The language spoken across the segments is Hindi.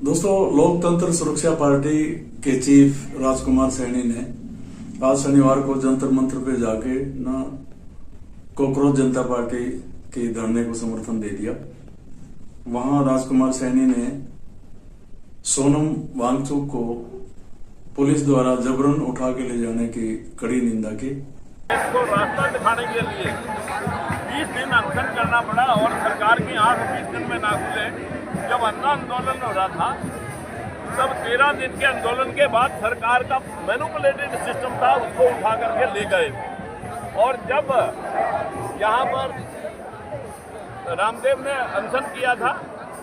दोस्तों, लोकतंत्र सुरक्षा पार्टी के चीफ राजकुमार सैनी ने आज शनिवार को जंतर मंत्र पे जाके न कॉकरोच जनता पार्टी के धरने को समर्थन दे दिया। वहां राजकुमार सैनी ने सोनम वांगचुक को पुलिस द्वारा जबरन उठा के ले जाने की कड़ी निंदा की। इसको रास्ता दिखाने के लिए 20 दिन अनशन करना पड़ा और सरकार की आंख 20 दिन में ना खुले। जब अन्ना आंदोलन हो रहा था तब 13 दिन के आंदोलन के बाद सरकार का मैनिपुलेटेड सिस्टम था, उसको उठा करके ले गए। और जब यहाँ पर रामदेव ने अनशन किया था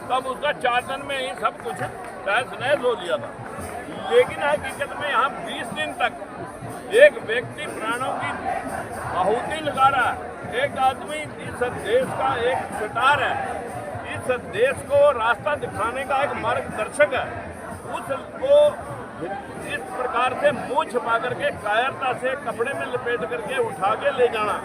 तब उसका 4 दिन में ही सब कुछ तहस नहस हो लिया था। लेकिन हकीकत में यहाँ 20 दिन तक एक व्यक्ति प्राणों की आहुति लगा रहा है। एक आदमी इस देश का एक सितार है, इस देश को रास्ता दिखाने का एक मार्गदर्शक है, उसको इस प्रकार से मुंह छिपा करके कायरता से कपड़े में लपेट करके उठा के ले जाना।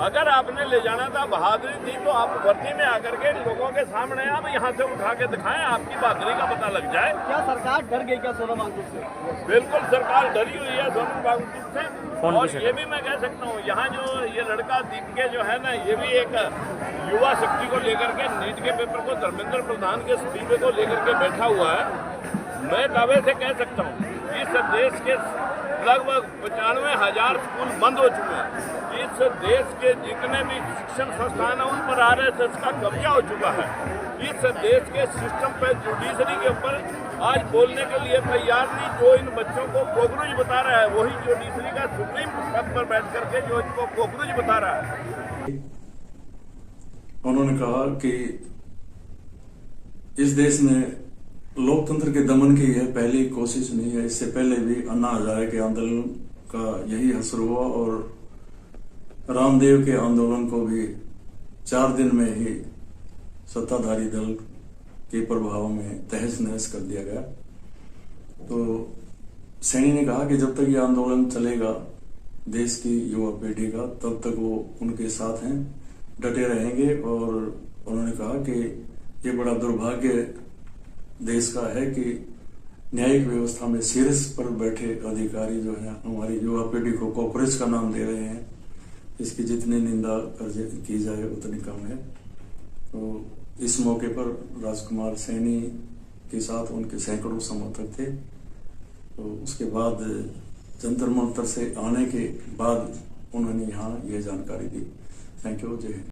अगर आपने ले जाना था, बहादुरी थी, तो आप वर्दी में आकर के लोगों के सामने आप यहाँ से उठा के दिखाएं, आपकी बहादुरी का पता लग जाए। क्या सरकार डर गई क्या सोनम वांगचुक से? बिल्कुल सरकार डरी हुई है सोनम वांगचुक से। और ये भी मैं कह सकता हूँ, यहाँ जो ये लड़का दीपके जो है ना, ये भी एक युवा शक्ति को लेकर के नीट के पेपर को धर्मेंद्र प्रधान के इस्तीफे को लेकर के बैठा हुआ है। मैं दावे से कह सकता हूँ इस देश के लगभग 95,000 स्कूल बंद हो चुके हैं। इस देश के जितने भी शिक्षण संस्थान हैं उन पर RSS का कब्जा हो चुका है। इस देश के सिस्टम पे जुडिशरी के ऊपर आज बोलने के लिए तैयार नहीं। जो इन बच्चों को कोकरोच बता रहा है वही जुडिशरी का सुप्रीम पद पर बैठ करके जो इनको कोकरोच बता रहा है। उन्होंने कहा कि इस देश में लोकतंत्र के दमन की यह पहली कोशिश नहीं है। इससे पहले भी अन्ना हजारे के आंदोलन का यही असर हुआ और रामदेव के आंदोलन को भी 4 दिन में ही सत्ताधारी दल के प्रभाव में तहस नहस कर दिया गया। तो सैनी ने कहा कि जब तक ये आंदोलन चलेगा देश की युवा पीढ़ी का, तब तक वो उनके साथ हैं, डटे रहेंगे। और उन्होंने कहा कि ये बड़ा दुर्भाग्य देश का है कि न्यायिक व्यवस्था में शीर्ष पर बैठे अधिकारी जो है हमारी युवा पीढ़ी को कॉकरोच का नाम दे रहे हैं। इसकी जितनी निंदा की जाए उतनी कम है। तो इस मौके पर राजकुमार सैनी के साथ उनके सैकड़ों समर्थक थे। तो उसके बाद जंतर मंतर से आने के बाद उन्होंने यहाँ ये जानकारी दी। Thank you. जय हिंद।